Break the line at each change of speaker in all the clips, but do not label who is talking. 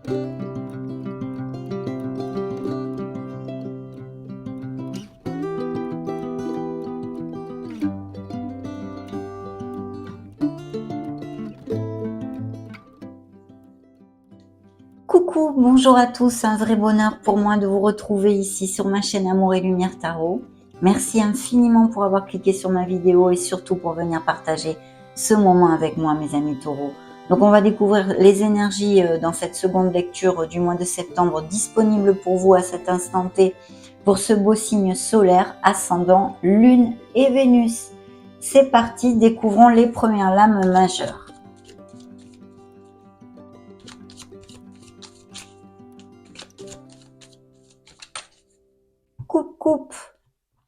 Coucou, bonjour à tous, un vrai bonheur pour moi de vous retrouver ici sur ma chaîne Amour et Lumière Tarot. Merci infiniment pour avoir cliqué sur ma vidéo et surtout pour venir partager ce moment avec moi, mes amis taureaux. Donc on va découvrir les énergies dans cette seconde lecture du mois de septembre disponible pour vous à cet instant T pour ce beau signe solaire, ascendant, lune et Vénus. C'est parti, découvrons les premières lames majeures. Coupe.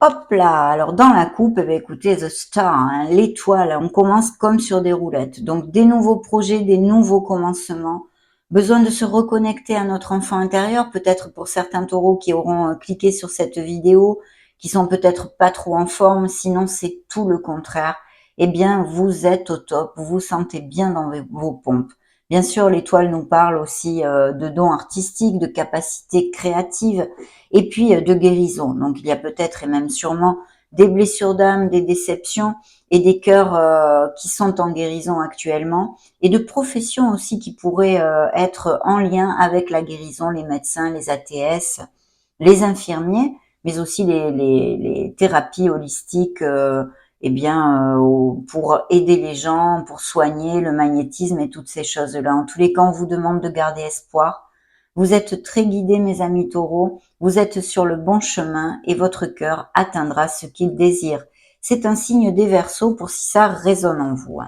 Hop là, alors dans la coupe, eh bien, écoutez, The Star, hein, l'étoile, on commence comme sur des roulettes. Donc des nouveaux projets, des nouveaux commencements. Besoin de se reconnecter à notre enfant intérieur, peut-être pour certains taureaux qui auront cliqué sur cette vidéo, qui sont peut-être pas trop en forme, sinon c'est tout le contraire. Eh bien, vous êtes au top, vous vous sentez bien dans vos pompes. Bien sûr, l'étoile nous parle aussi de dons artistiques, de capacités créatives et puis de guérison. Donc, il y a peut-être et même sûrement des blessures d'âme, des déceptions et des cœurs qui sont en guérison actuellement et de professions aussi qui pourraient être en lien avec la guérison, les médecins, les ATS, les infirmiers, mais aussi les thérapies holistiques pour aider les gens, pour soigner le magnétisme et toutes ces choses-là. En tous les cas, on vous demande de garder espoir. Vous êtes très guidés, mes amis taureaux. Vous êtes sur le bon chemin et votre cœur atteindra ce qu'il désire. C'est un signe des Verseaux pour si ça résonne en vous.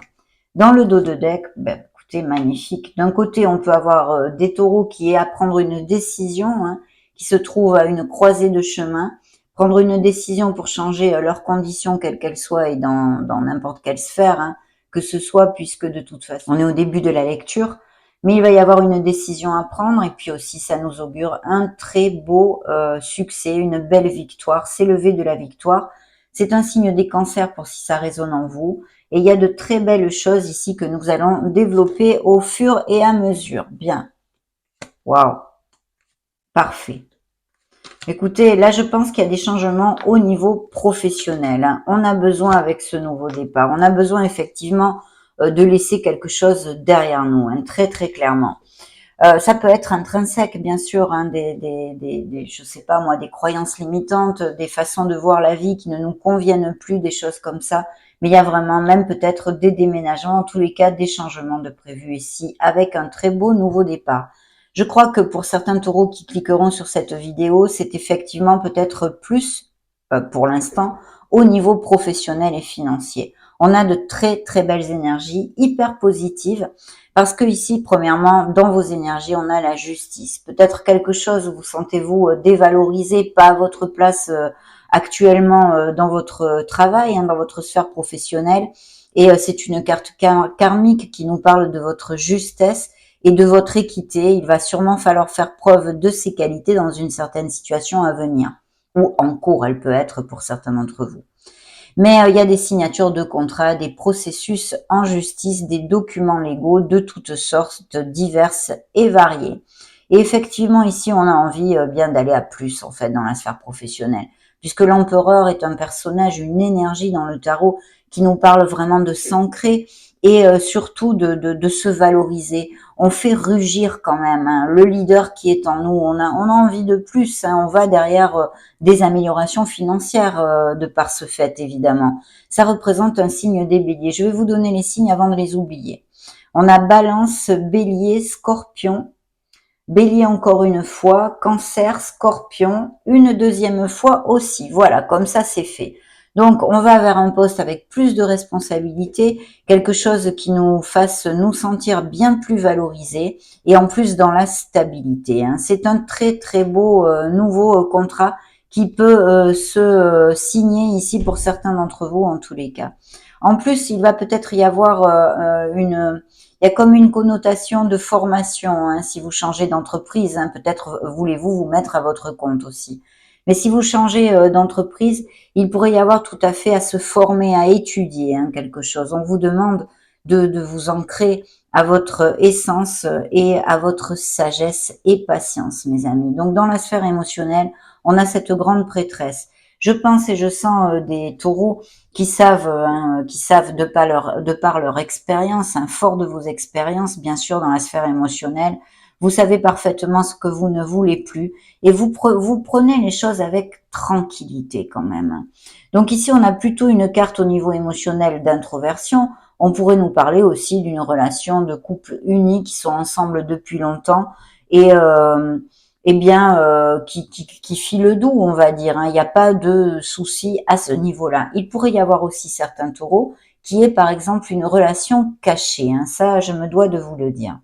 Dans le dos de deck, écoutez, magnifique. D'un côté, on peut avoir des taureaux qui est à prendre une décision, qui se trouvent à une croisée de chemin, prendre une décision pour changer leurs conditions, quelles qu'elles soient, et dans n'importe quelle sphère, que ce soit, puisque de toute façon, on est au début de la lecture, mais il va y avoir une décision à prendre, et puis aussi, ça nous augure un très beau succès, une belle victoire, c'est lever de la victoire. C'est un signe des cancers pour si ça résonne en vous, et il y a de très belles choses ici que nous allons développer au fur et à mesure. Bien. Waouh. Parfait. Écoutez, là, je pense qu'il y a des changements au niveau professionnel. On a besoin, avec ce nouveau départ, on a besoin effectivement de laisser quelque chose derrière nous, très très clairement. Ça peut être intrinsèque, bien sûr, je sais pas moi, des croyances limitantes, des façons de voir la vie qui ne nous conviennent plus, des choses comme ça. Mais il y a vraiment même peut-être des déménagements, en tous les cas des changements de prévus ici, avec un très beau nouveau départ. Je crois que pour certains taureaux qui cliqueront sur cette vidéo, c'est effectivement peut-être plus, pour l'instant, au niveau professionnel et financier. On a de très très belles énergies, hyper positives, parce que ici, premièrement, dans vos énergies, on a la justice. Peut-être quelque chose où vous sentez-vous dévalorisé, pas à votre place actuellement dans votre travail, dans votre sphère professionnelle. Et c'est une carte karmique qui nous parle de votre justesse et de votre équité. Il va sûrement falloir faire preuve de ces qualités dans une certaine situation à venir, ou en cours, elle peut être pour certains d'entre vous. Mais il y a des signatures de contrats, des processus en justice, des documents légaux de toutes sortes, diverses et variées. Et effectivement, ici, on a envie bien d'aller à plus, en fait, dans la sphère professionnelle. Puisque l'empereur est un personnage, une énergie dans le tarot qui nous parle vraiment de s'ancrer et surtout de se valoriser. On fait rugir quand même le leader qui est en nous. On a envie de plus. On va derrière des améliorations financières de par ce fait, évidemment. Ça représente un signe des béliers. Je vais vous donner les signes avant de les oublier. On a Balance, Bélier, Scorpion. Bélier encore une fois, Cancer, Scorpion, une deuxième fois aussi. Voilà, comme ça c'est fait. Donc, on va vers un poste avec plus de responsabilités, quelque chose qui nous fasse nous sentir bien plus valorisés et en plus dans la stabilité. C'est un très très beau nouveau contrat qui peut se signer ici pour certains d'entre vous en tous les cas. En plus, il va peut-être y avoir il y a comme une connotation de formation, si vous changez d'entreprise, peut-être voulez-vous vous mettre à votre compte aussi. Mais si vous changez d'entreprise, il pourrait y avoir tout à fait à se former, à étudier quelque chose. On vous demande de vous ancrer à votre essence et à votre sagesse et patience, mes amis. Donc dans la sphère émotionnelle, on a cette grande prêtresse. Je pense et je sens des taureaux qui savent de par leur expérience, fort de vos expériences, bien sûr, dans la sphère émotionnelle, vous savez parfaitement ce que vous ne voulez plus et vous prenez les choses avec tranquillité quand même. Donc ici, on a plutôt une carte au niveau émotionnel d'introversion. On pourrait nous parler aussi d'une relation de couple uni qui sont ensemble depuis longtemps et qui file le doux, on va dire. Il n'y a pas de souci à ce niveau-là. Il pourrait y avoir aussi certains taureaux qui est par exemple une relation cachée. Ça, je me dois de vous le dire.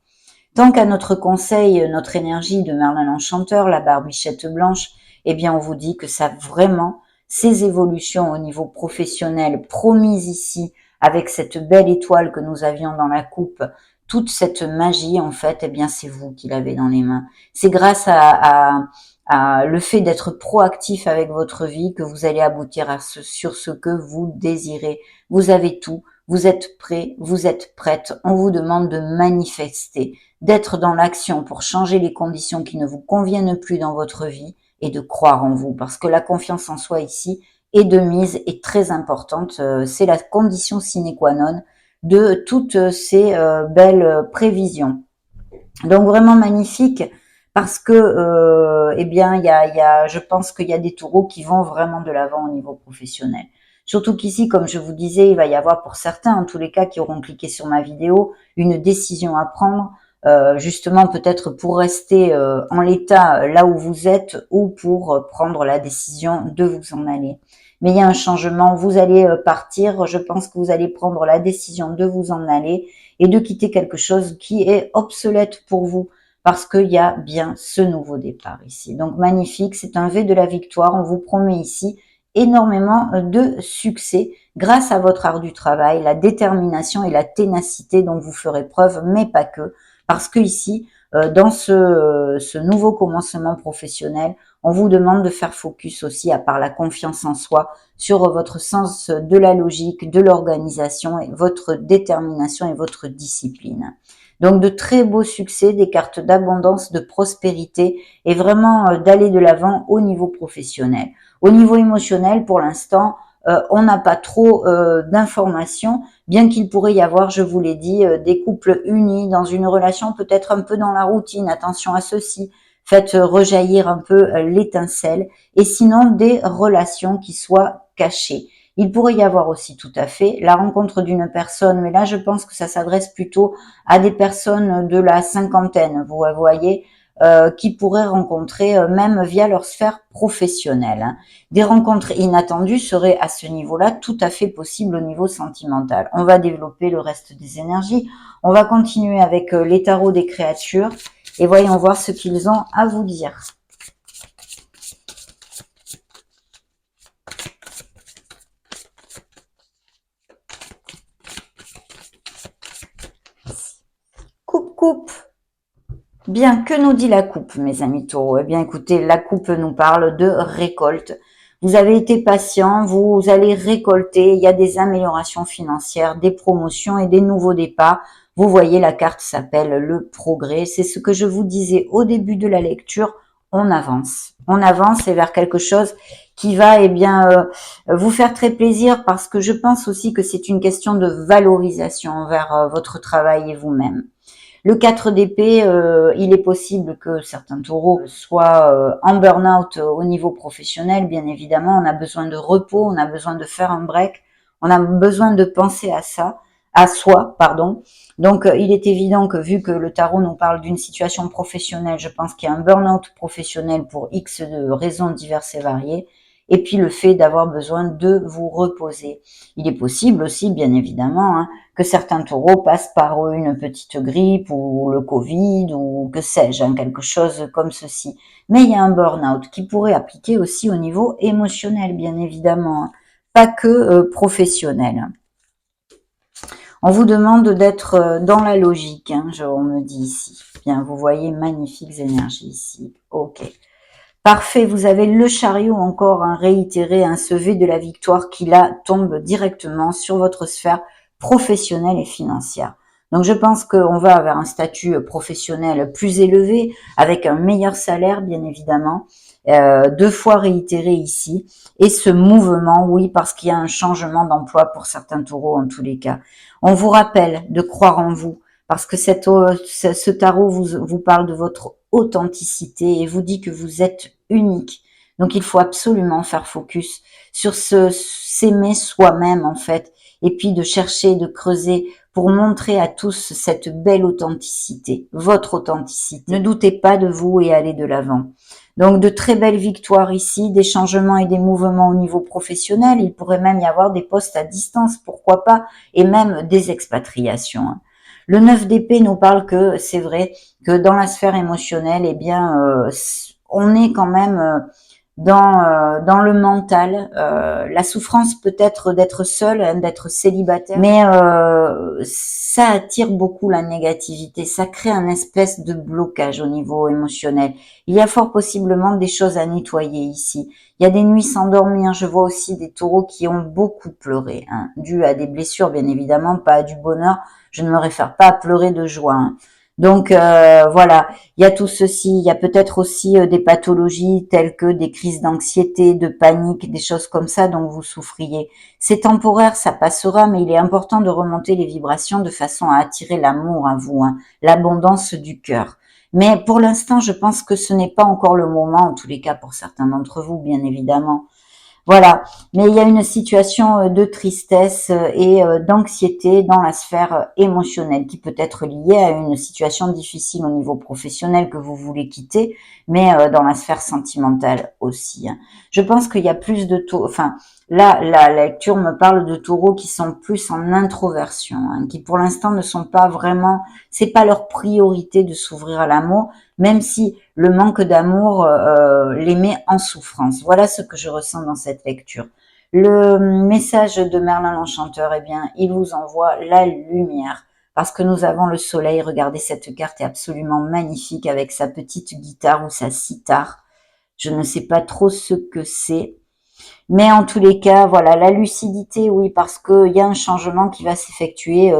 Tant qu'à notre conseil, notre énergie de Merlin l'Enchanteur, la barbichette blanche, eh bien, on vous dit que ça vraiment, ces évolutions au niveau professionnel promises ici, avec cette belle étoile que nous avions dans la coupe, toute cette magie, en fait, eh bien, c'est vous qui l'avez dans les mains. C'est grâce à le fait d'être proactif avec votre vie que vous allez aboutir sur ce que vous désirez. Vous avez tout. Vous êtes prêt, vous êtes prête. On vous demande de manifester, d'être dans l'action pour changer les conditions qui ne vous conviennent plus dans votre vie et de croire en vous. Parce que la confiance en soi ici est de mise et très importante. C'est la condition sine qua non de toutes ces belles prévisions. Donc vraiment magnifique parce que je pense qu'il y a des taureaux qui vont vraiment de l'avant au niveau professionnel. Surtout qu'ici, comme je vous disais, il va y avoir pour certains, en tous les cas, qui auront cliqué sur ma vidéo, une décision à prendre, justement peut-être pour rester en l'état là où vous êtes ou pour prendre la décision de vous en aller. Mais il y a un changement, vous allez partir, je pense que vous allez prendre la décision de vous en aller et de quitter quelque chose qui est obsolète pour vous parce qu'il y a bien ce nouveau départ ici. Donc magnifique, c'est un V de la victoire, on vous promet ici énormément de succès grâce à votre art du travail, la détermination et la ténacité dont vous ferez preuve, mais pas que, parce que ici, dans ce nouveau commencement professionnel, on vous demande de faire focus aussi, à part la confiance en soi, sur votre sens de la logique, de l'organisation, et votre détermination et votre discipline. Donc de très beaux succès, des cartes d'abondance, de prospérité et vraiment d'aller de l'avant au niveau professionnel. Au niveau émotionnel, pour l'instant, on n'a pas trop d'informations, bien qu'il pourrait y avoir, je vous l'ai dit, des couples unis dans une relation peut-être un peu dans la routine. Attention à ceci. Faites rejaillir un peu l'étincelle et sinon des relations qui soient cachées. Il pourrait y avoir aussi tout à fait la rencontre d'une personne, mais là je pense que ça s'adresse plutôt à des personnes de la cinquantaine, vous voyez, qui pourraient rencontrer même via leur sphère professionnelle. Des rencontres inattendues seraient à ce niveau-là tout à fait possibles au niveau sentimental. On va développer le reste des énergies. On va continuer avec les tarots des créatures et voyons voir ce qu'ils ont à vous dire. Coupe. Bien, que nous dit la coupe, mes amis taureaux? Eh bien, écoutez, la coupe nous parle de récolte. Vous avez été patient, vous allez récolter, il y a des améliorations financières, des promotions et des nouveaux départs. Vous voyez, la carte s'appelle le progrès. C'est ce que je vous disais au début de la lecture. On avance. On avance et vers quelque chose qui va vous faire très plaisir parce que je pense aussi que c'est une question de valorisation envers votre travail et vous-même. Le 4 d'épée, il est possible que certains taureaux soient en burn-out au niveau professionnel, bien évidemment. On a besoin de repos, on a besoin de faire un break, on a besoin de penser à soi, pardon. Donc, il est évident que vu que le tarot nous parle d'une situation professionnelle, je pense qu'il y a un burn-out professionnel pour X de raisons diverses et variées. Et puis le fait d'avoir besoin de vous reposer. Il est possible aussi, bien évidemment, que certains taureaux passent par une petite grippe ou le Covid ou que sais-je, quelque chose comme ceci. Mais il y a un burn-out qui pourrait appliquer aussi au niveau émotionnel, bien évidemment, pas que professionnel. On vous demande d'être dans la logique, on me dit ici. Bien, vous voyez, magnifiques énergies ici. Ok. Parfait, vous avez le chariot encore réitéré, ce V de la victoire qui là tombe directement sur votre sphère professionnelle et financière. Donc je pense qu'on va vers un statut professionnel plus élevé, avec un meilleur salaire bien évidemment, 2 fois réitéré ici, et ce mouvement, oui, parce qu'il y a un changement d'emploi pour certains taureaux en tous les cas. On vous rappelle de croire en vous, parce que ce tarot vous parle de votre authenticité et vous dit que vous êtes unique. Donc il faut absolument faire focus sur s'aimer soi-même en fait, et puis de chercher, de creuser pour montrer à tous cette belle authenticité, votre authenticité. Ne doutez pas de vous et allez de l'avant. Donc de très belles victoires ici, des changements et des mouvements au niveau professionnel. Il pourrait même y avoir des postes à distance, pourquoi pas, et même des expatriations. Le 9 d'épée nous parle que c'est vrai que dans la sphère émotionnelle, eh bien, on est quand même dans le mental, la souffrance peut-être d'être seul, hein, d'être célibataire, mais ça attire beaucoup la négativité, ça crée un espèce de blocage au niveau émotionnel. Il y a fort possiblement des choses à nettoyer ici. Il y a des nuits sans dormir, je vois aussi des taureaux qui ont beaucoup pleuré, hein, dû à des blessures bien évidemment, pas à du bonheur, je ne me réfère pas à pleurer de joie, hein. Donc voilà, il y a tout ceci, il y a peut-être aussi des pathologies telles que des crises d'anxiété, de panique, des choses comme ça dont vous souffriez. C'est temporaire, ça passera, mais il est important de remonter les vibrations de façon à attirer l'amour à vous, hein, l'abondance du cœur. Mais pour l'instant, je pense que ce n'est pas encore le moment, en tous les cas pour certains d'entre vous, bien évidemment. Voilà, mais il y a une situation de tristesse et d'anxiété dans la sphère émotionnelle qui peut être liée à une situation difficile au niveau professionnel que vous voulez quitter, mais dans la sphère sentimentale aussi, hein. Je pense qu'il y a plus de taureaux, enfin là la lecture me parle de taureaux qui sont plus en introversion, hein, qui pour l'instant ne sont pas vraiment, c'est pas leur priorité de s'ouvrir à l'amour, même si le manque d'amour les met en souffrance. Voilà ce que je ressens dans cette lecture. Le message de Merlin l'Enchanteur, eh bien, il vous envoie la lumière, parce que nous avons le soleil. Regardez, cette carte est absolument magnifique avec sa petite guitare ou sa sitar. Je ne sais pas trop ce que c'est. Mais en tous les cas, voilà, la lucidité, oui, parce qu'il y a un changement qui va s'effectuer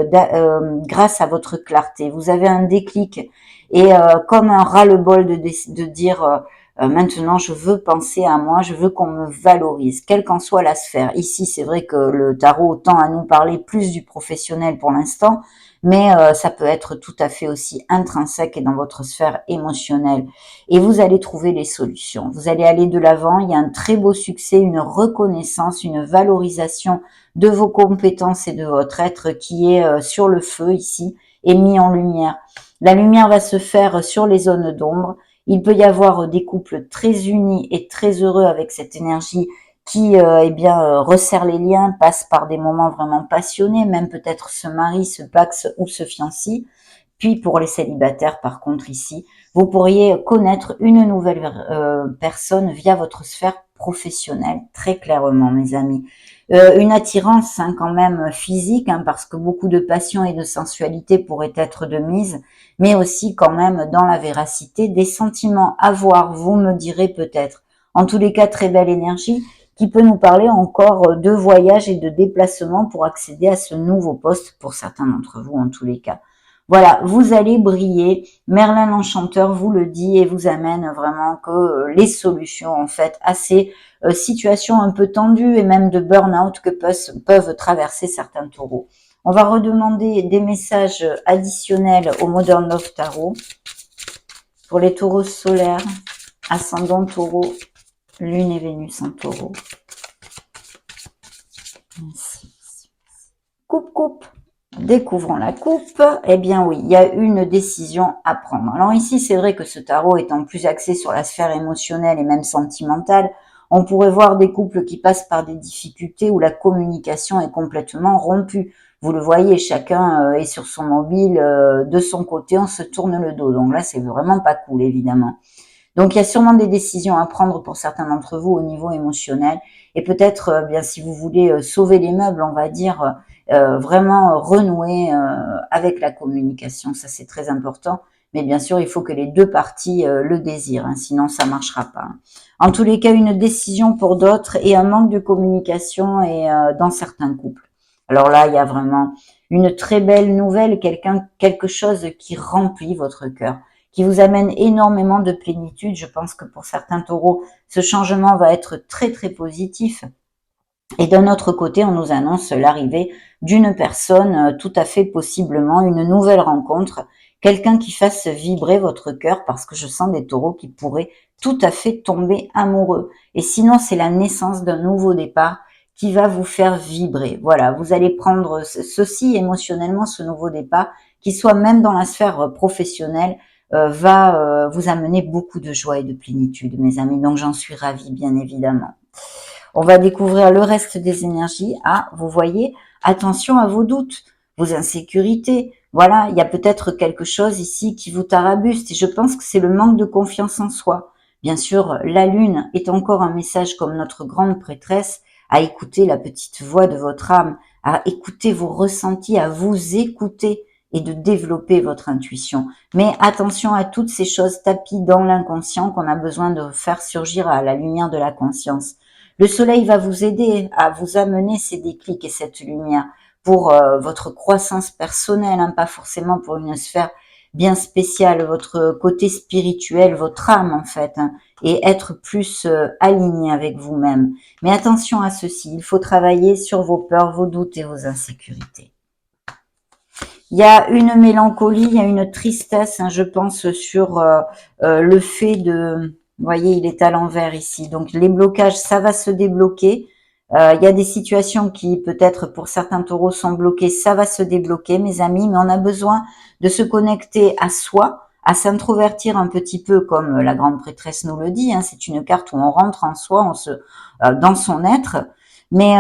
grâce à votre clarté. Vous avez un déclic et comme un ras-le-bol de dire maintenant je veux penser à moi, je veux qu'on me valorise, quelle qu'en soit la sphère. Ici, c'est vrai que le tarot tend à nous parler plus du professionnel pour l'instant, mais ça peut être tout à fait aussi intrinsèque et dans votre sphère émotionnelle. Et vous allez trouver les solutions. Vous allez aller de l'avant. Il y a un très beau succès, une reconnaissance, une valorisation de vos compétences et de votre être qui est sur le feu ici et mis en lumière. La lumière va se faire sur les zones d'ombre. Il peut y avoir des couples très unis et très heureux avec cette énergie qui eh bien resserre les liens, passe par des moments vraiment passionnés, même peut-être se marie, se paxe ou se fiancie. Puis pour les célibataires, par contre, ici, vous pourriez connaître une nouvelle personne via votre sphère professionnelle, très clairement, mes amis. Une attirance hein, quand même physique, hein, parce que beaucoup de passion et de sensualité pourraient être de mise, mais aussi quand même dans la véracité, des sentiments à voir, vous me direz peut-être. En tous les cas, très belle énergie qui peut nous parler encore de voyage et de déplacement pour accéder à ce nouveau poste pour certains d'entre vous en tous les cas. Voilà, vous allez briller. Merlin l'Enchanteur vous le dit et vous amène vraiment que les solutions en fait à ces situations un peu tendues et même de burn-out que peuvent traverser certains taureaux. On va redemander des messages additionnels au Modern Love Tarot pour les taureaux solaires, ascendant taureau, lune et Vénus en taureau. Ainsi. Coupe. Découvrons la coupe. Eh bien oui, il y a une décision à prendre. Alors ici, c'est vrai que ce tarot étant plus axé sur la sphère émotionnelle et même sentimentale, on pourrait voir des couples qui passent par des difficultés où la communication est complètement rompue. Vous le voyez, chacun est sur son mobile, de son côté, on se tourne le dos. Donc là, c'est vraiment pas cool, évidemment. Donc il y a sûrement des décisions à prendre pour certains d'entre vous au niveau émotionnel. Et peut-être, bien si vous voulez sauver les meubles, on va dire, vraiment renouer avec la communication. Ça, c'est très important. Mais bien sûr, il faut que les deux parties le désirent, hein, sinon ça marchera pas, hein. En tous les cas, une décision pour d'autres et un manque de communication et dans certains couples. Alors là, il y a vraiment une très belle nouvelle, quelque chose qui remplit votre cœur, qui vous amène énormément de plénitude. Je pense que pour certains taureaux, ce changement va être très très positif. Et d'un autre côté, on nous annonce l'arrivée d'une personne, tout à fait possiblement une nouvelle rencontre, quelqu'un qui fasse vibrer votre cœur, parce que je sens des taureaux qui pourraient tout à fait tomber amoureux. Et sinon, c'est la naissance d'un nouveau départ qui va vous faire vibrer. Voilà, vous allez prendre ceci émotionnellement, ce nouveau départ, qui soit même dans la sphère professionnelle, va vous amener beaucoup de joie et de plénitude, mes amis. Donc j'en suis ravie, bien évidemment. On va découvrir le reste des énergies. Ah, vous voyez, attention à vos doutes, vos insécurités. Voilà, il y a peut-être quelque chose ici qui vous tarabuste et je pense que c'est le manque de confiance en soi. Bien sûr, la lune est encore un message comme notre grande prêtresse à écouter la petite voix de votre âme, à écouter vos ressentis, à vous écouter et de développer votre intuition. Mais attention à toutes ces choses tapies dans l'inconscient qu'on a besoin de faire surgir à la lumière de la conscience. Le soleil va vous aider à vous amener ces déclics et cette lumière pour votre croissance personnelle, hein, pas forcément pour une sphère bien spéciale, votre côté spirituel, votre âme en fait, hein, et être plus aligné avec vous-même. Mais attention à ceci, il faut travailler sur vos peurs, vos doutes et vos insécurités. Il y a une mélancolie, il y a une tristesse, hein, je pense, sur le fait de... Vous voyez, il est à l'envers ici. Donc, les blocages, ça va se débloquer. Il y a des situations qui, peut-être, pour certains taureaux, sont bloquées. Ça va se débloquer, mes amis. Mais on a besoin de se connecter à soi, à s'introvertir un petit peu, comme la grande prêtresse nous le dit. Hein. C'est une carte où on rentre en soi, dans son être. Mais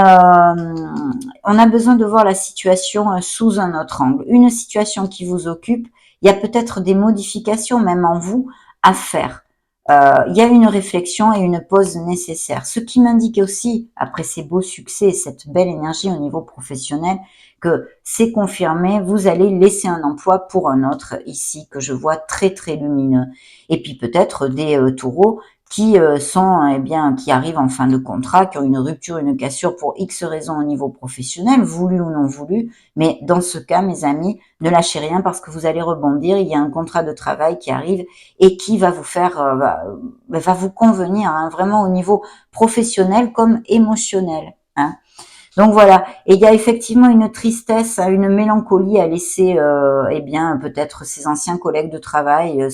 on a besoin de voir la situation sous un autre angle. Une situation qui vous occupe, il y a peut-être des modifications même en vous à faire. Il y a une réflexion et une pause nécessaire. Ce qui m'indique aussi, après ces beaux succès et cette belle énergie au niveau professionnel, que c'est confirmé, vous allez laisser un emploi pour un autre ici, que je vois très très lumineux. Et puis peut-être des taureaux qui qui arrivent en fin de contrat, qui ont une rupture, une cassure pour X raisons au niveau professionnel, voulu ou non voulu. Mais dans ce cas, mes amis, ne lâchez rien parce que vous allez rebondir. Il y a un contrat de travail qui arrive et qui va vous faire, va vous convenir, hein, vraiment au niveau professionnel comme émotionnel. Hein. Donc voilà, et il y a effectivement une tristesse, une mélancolie à laisser, peut-être ces anciens collègues de travail,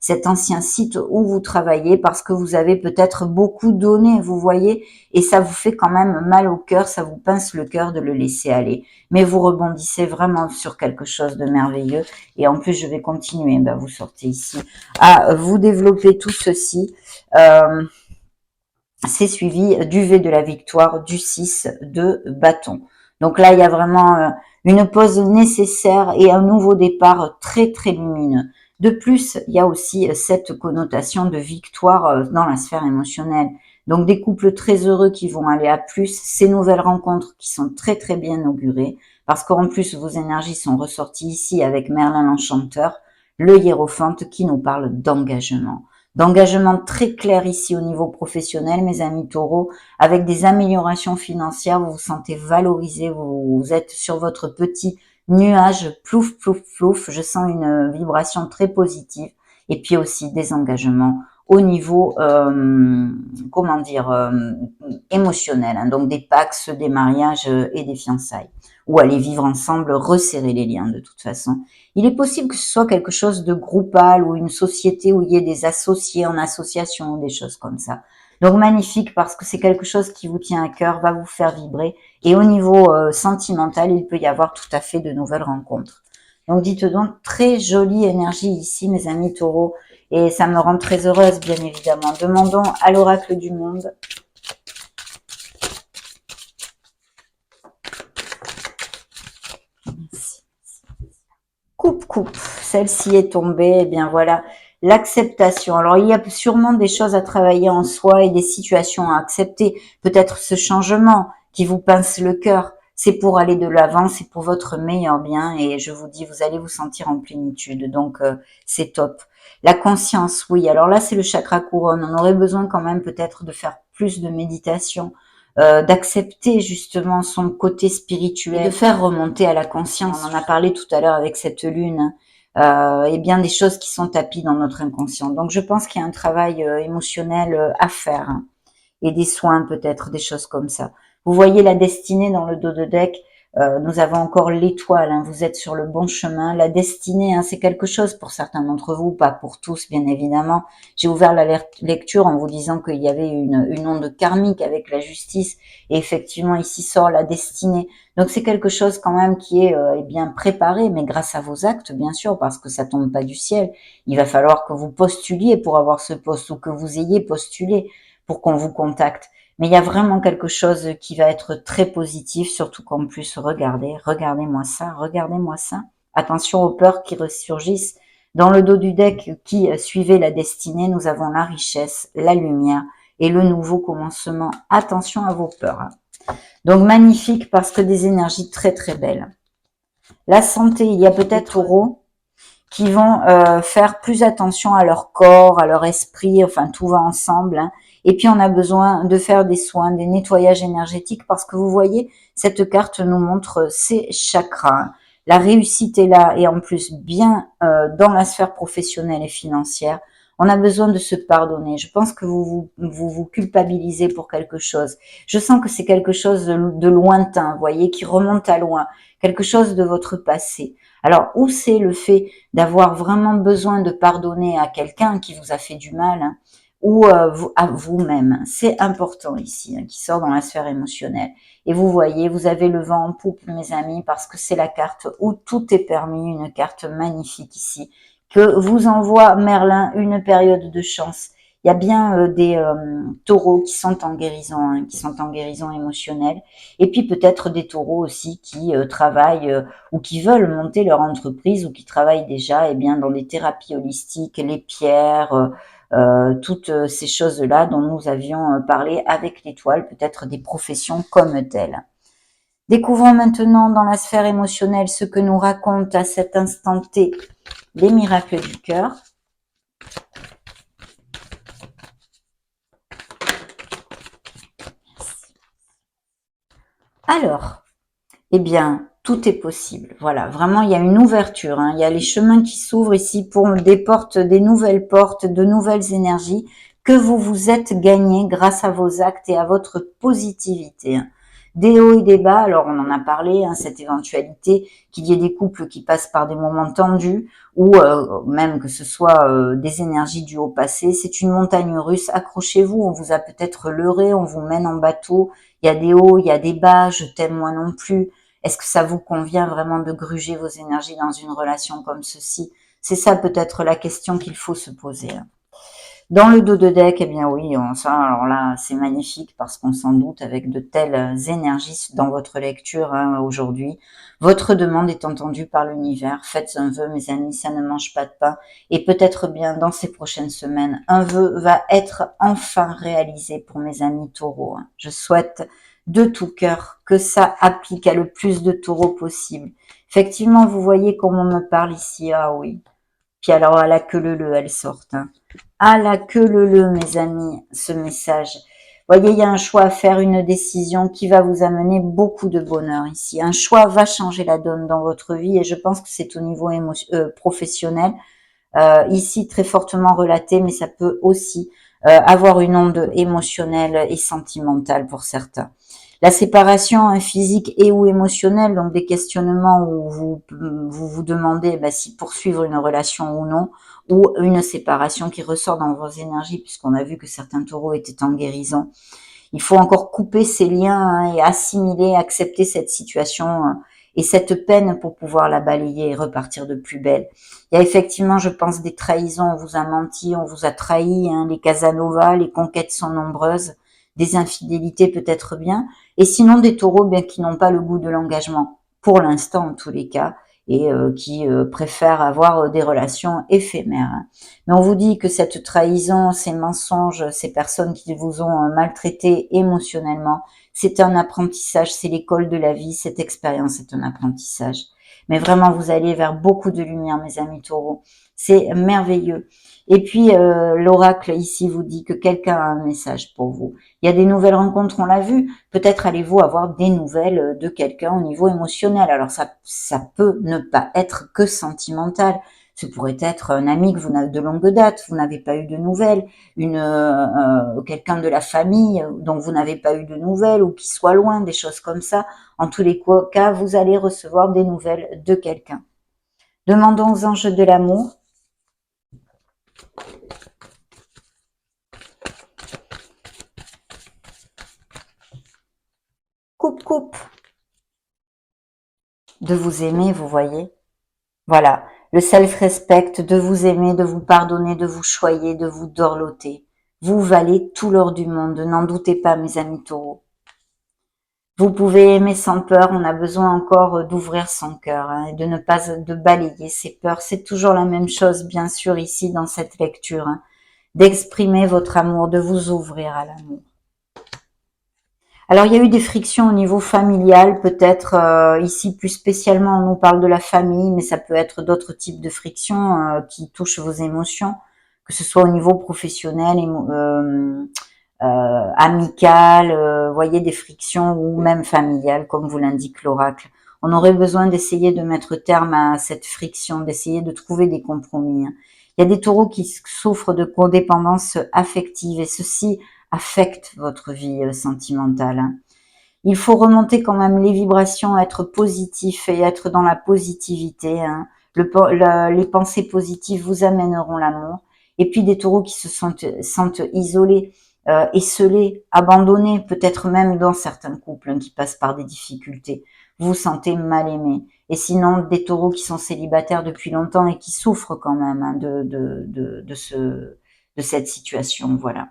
cet ancien site où vous travaillez, parce que vous avez peut-être beaucoup donné, vous voyez, et ça vous fait quand même mal au cœur, ça vous pince le cœur de le laisser aller. Mais vous rebondissez vraiment sur quelque chose de merveilleux, et en plus je vais continuer, vous sortez ici, à vous développer tout ceci. C'est suivi du V de la victoire, du 6 de bâton. Donc là, il y a vraiment une pause nécessaire et un nouveau départ très très lumineux. De plus, il y a aussi cette connotation de victoire dans la sphère émotionnelle. Donc des couples très heureux qui vont aller à plus, ces nouvelles rencontres qui sont très très bien augurées, parce qu'en plus vos énergies sont ressorties ici avec Merlin l'Enchanteur, le hiérophante qui nous parle d'engagement très clair ici au niveau professionnel, mes amis taureaux, avec des améliorations financières, vous vous sentez valorisé, vous êtes sur votre petit nuage, plouf, plouf, plouf, je sens une vibration très positive, et puis aussi des engagements au niveau, émotionnel, hein, donc des pax, des mariages et des fiançailles, ou aller vivre ensemble, resserrer les liens de toute façon. Il est possible que ce soit quelque chose de groupal ou une société où il y ait des associés en association ou des choses comme ça. Donc magnifique parce que c'est quelque chose qui vous tient à cœur, va vous faire vibrer. Et au niveau sentimental, il peut y avoir tout à fait de nouvelles rencontres. Donc dites donc, très jolie énergie ici, mes amis taureaux. Et ça me rend très heureuse, bien évidemment. Demandons à l'oracle du monde. Coupe, celle-ci est tombée, eh bien voilà, l'acceptation. Alors il y a sûrement des choses à travailler en soi et des situations à accepter, peut-être ce changement qui vous pince le cœur, c'est pour aller de l'avant, c'est pour votre meilleur bien et je vous dis, vous allez vous sentir en plénitude, donc c'est top. La conscience, oui, alors là c'est le chakra couronne, on aurait besoin quand même peut-être de faire plus de méditation, d'accepter justement son côté spirituel, de faire remonter à la conscience. On en a parlé tout à l'heure avec cette lune, et bien des choses qui sont tapies dans notre inconscient. Donc je pense qu'il y a un travail émotionnel à faire, hein, et des soins peut-être, des choses comme ça. Vous voyez la destinée dans le dos de deck. Nous avons encore l'étoile, hein, vous êtes sur le bon chemin. La destinée, hein, c'est quelque chose pour certains d'entre vous, pas pour tous bien évidemment. J'ai ouvert la lecture en vous disant qu'il y avait une onde karmique avec la justice, et effectivement ici sort la destinée. Donc c'est quelque chose quand même qui est bien préparé, mais grâce à vos actes bien sûr, parce que ça tombe pas du ciel. Il va falloir que vous postuliez pour avoir ce poste, ou que vous ayez postulé pour qu'on vous contacte. Mais il y a vraiment quelque chose qui va être très positif, surtout qu'en plus, regardez-moi ça, regardez-moi ça. Attention aux peurs qui ressurgissent. Dans le dos du deck qui suivait la destinée, nous avons la richesse, la lumière et le nouveau commencement. Attention à vos peurs. Donc magnifique, parce que des énergies très très belles. La santé, il y a peut-être taureaux qui vont faire plus attention à leur corps, à leur esprit, enfin tout va ensemble, hein. Et puis on a besoin de faire des soins, des nettoyages énergétiques, parce que vous voyez, cette carte nous montre ces chakras. La réussite est là, et en plus bien dans la sphère professionnelle et financière. On a besoin de se pardonner. Je pense que vous culpabilisez pour quelque chose. Je sens que c'est quelque chose de lointain, vous voyez, qui remonte à loin, quelque chose de votre passé. Alors, où c'est le fait d'avoir vraiment besoin de pardonner à quelqu'un qui vous a fait du mal, hein, ou à vous-même. C'est important ici, hein, qui sort dans la sphère émotionnelle. Et vous voyez, vous avez le vent en poupe, mes amis, parce que c'est la carte où tout est permis, une carte magnifique ici, que vous envoie Merlin, une période de chance. Il y a bien des taureaux qui sont en guérison, hein, qui sont en guérison émotionnelle, et puis peut-être des taureaux aussi qui travaillent ou qui veulent monter leur entreprise, ou qui travaillent déjà bien dans des thérapies holistiques, les pierres, toutes ces choses-là dont nous avions parlé avec l'étoile, peut-être des professions comme telles. Découvrons maintenant dans la sphère émotionnelle ce que nous racontent à cet instant T les miracles du cœur. Alors, eh bien, tout est possible. Voilà, vraiment, il y a une ouverture, hein. Il y a les chemins qui s'ouvrent ici pour des portes, des nouvelles portes, de nouvelles énergies que vous vous êtes gagnées grâce à vos actes et à votre positivité, hein. Des hauts et des bas, alors on en a parlé, hein, cette éventualité qu'il y ait des couples qui passent par des moments tendus, ou même que ce soit des énergies du haut passé. C'est une montagne russe, accrochez-vous, on vous a peut-être leurré, on vous mène en bateau, il y a des hauts, il y a des bas, je t'aime moi non plus. Est-ce que ça vous convient vraiment de gruger vos énergies dans une relation comme ceci? C'est ça peut-être la question qu'il faut se poser. Dans le dos de deck, eh bien oui, alors là, c'est magnifique, parce qu'on s'en doute avec de telles énergies dans votre lecture, hein, aujourd'hui. Votre demande est entendue par l'univers. Faites un vœu, mes amis, ça ne mange pas de pain. Et peut-être bien dans ces prochaines semaines, un vœu va être enfin réalisé pour mes amis taureaux, hein. Je souhaite de tout cœur que ça applique à le plus de taureaux possible. Effectivement, vous voyez comment on me parle ici. Ah oui. Puis alors, à la queue leu, elles sortent, hein. À la queue leu, mes amis, ce message. Vous voyez, il y a un choix à faire, une décision qui va vous amener beaucoup de bonheur ici. Un choix va changer la donne dans votre vie, et je pense que c'est au niveau professionnel, ici très fortement relaté, mais ça peut aussi avoir une onde émotionnelle et sentimentale pour certains. La séparation, hein, physique et ou émotionnelle, donc des questionnements où vous demandez si poursuivre une relation ou non, ou une séparation qui ressort dans vos énergies, puisqu'on a vu que certains taureaux étaient en guérison. Il faut encore couper ces liens, hein, et assimiler, accepter cette situation, et cette peine pour pouvoir la balayer et repartir de plus belle. Il y a effectivement, je pense, des trahisons, on vous a menti, on vous a trahi, hein, les Casanova, les conquêtes sont nombreuses, des infidélités peut-être bien, et sinon des taureaux qui n'ont pas le goût de l'engagement, pour l'instant en tous les cas, et qui préfèrent avoir des relations éphémères, hein. Mais on vous dit que cette trahison, ces mensonges, ces personnes qui vous ont maltraité émotionnellement, c'est un apprentissage, c'est l'école de la vie, cette expérience est un apprentissage. Mais vraiment, vous allez vers beaucoup de lumière, mes amis taureaux. C'est merveilleux. Et puis, l'oracle ici vous dit que quelqu'un a un message pour vous. Il y a des nouvelles rencontres, on l'a vu. Peut-être allez-vous avoir des nouvelles de quelqu'un au niveau émotionnel. Alors, ça peut ne pas être que sentimental. Ce pourrait être un ami que vous n'avez de longue date, vous n'avez pas eu de nouvelles, quelqu'un de la famille dont vous n'avez pas eu de nouvelles ou qui soit loin, des choses comme ça. En tous les cas, vous allez recevoir des nouvelles de quelqu'un. Demandons aux anges de l'amour. Coupe. De vous aimer, vous voyez. Voilà, le self-respect, de vous aimer, de vous pardonner, de vous choyer, de vous dorloter. Vous valez tout l'or du monde, n'en doutez pas, mes amis taureaux. Vous pouvez aimer sans peur, on a besoin encore d'ouvrir son cœur et de ne pas de balayer ses peurs. C'est toujours la même chose, bien sûr, ici dans cette lecture, d'exprimer votre amour, de vous ouvrir à l'amour. Alors, il y a eu des frictions au niveau familial, peut-être ici plus spécialement, on nous parle de la famille, mais ça peut être d'autres types de frictions qui touchent vos émotions, que ce soit au niveau professionnel, amical, voyez, des frictions ou même familiales, comme vous l'indique l'oracle. On aurait besoin d'essayer de mettre terme à cette friction, d'essayer de trouver des compromis. Il y a des taureaux qui souffrent de codépendance affective et ceci affecte votre vie sentimentale. Il faut remonter quand même les vibrations, être positif et être dans la positivité. Les pensées positives vous amèneront l'amour. Et puis des taureaux qui se sentent isolés, esselés, abandonnés, peut-être même dans certains couples qui passent par des difficultés. Vous vous sentez mal aimé. Et sinon, des taureaux qui sont célibataires depuis longtemps et qui souffrent quand même de cette situation. Voilà.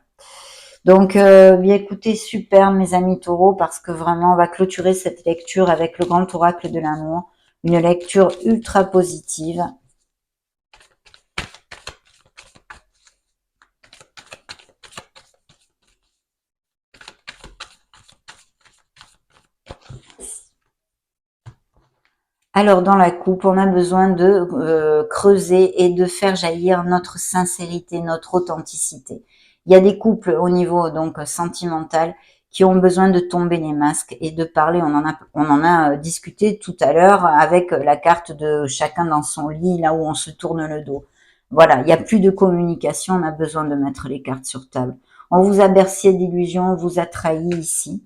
Donc, bien écoutez, super mes amis taureaux, parce que vraiment, on va clôturer cette lecture avec le grand oracle de l'amour. Une lecture ultra positive. Alors, dans la coupe, on a besoin de creuser et de faire jaillir notre sincérité, notre authenticité. Il y a des couples au niveau donc sentimental qui ont besoin de tomber les masques et de parler. On en a discuté tout à l'heure avec la carte de chacun dans son lit, là où on se tourne le dos. Voilà, il n'y a plus de communication, on a besoin de mettre les cartes sur table. On vous a bercé d'illusions, on vous a trahi ici.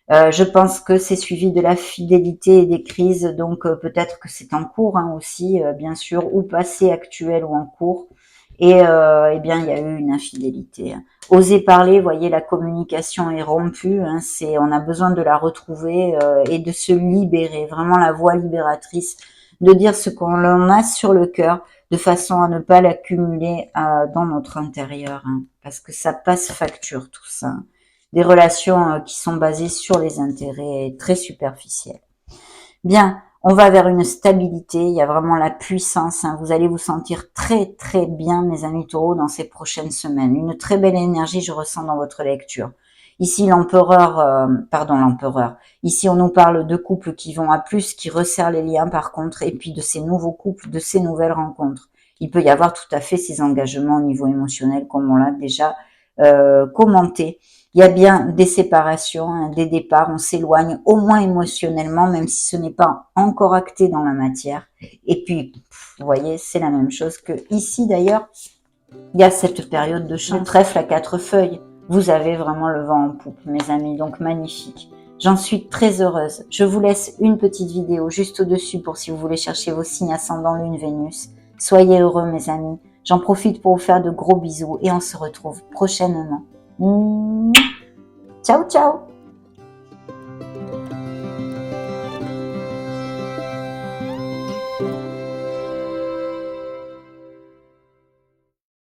Je pense que c'est suivi de la fidélité et des crises, donc peut-être que c'est en cours aussi, bien sûr, ou passé, actuel ou en cours. Et eh bien, il y a eu une infidélité. Osez parler, voyez, la communication est rompue. On a besoin de la retrouver et de se libérer, vraiment la voie libératrice, de dire ce qu'on a sur le cœur, de façon à ne pas l'accumuler dans notre intérieur, parce que ça passe facture tout ça. Des relations qui sont basées sur les intérêts très superficiels. Bien, on va vers une stabilité, il y a vraiment la puissance, vous allez vous sentir très très bien mes amis taureaux dans ces prochaines semaines. Une très belle énergie je ressens dans votre lecture. Ici l'empereur, ici on nous parle de couples qui vont à plus, qui resserrent les liens par contre, et puis de ces nouveaux couples, de ces nouvelles rencontres. Il peut y avoir tout à fait ces engagements au niveau émotionnel comme on l'a déjà commenté. Il y a bien des séparations, des départs, on s'éloigne au moins émotionnellement, même si ce n'est pas encore acté dans la matière. Et puis, vous voyez, c'est la même chose que ici d'ailleurs. Il y a cette période de chant, trèfle à 4 feuilles. Vous avez vraiment le vent en poupe, mes amis, donc magnifique. J'en suis très heureuse. Je vous laisse une petite vidéo juste au-dessus pour si vous voulez chercher vos signes ascendant Lune, Vénus. Soyez heureux, mes amis. J'en profite pour vous faire de gros bisous et on se retrouve prochainement. Ciao, ciao!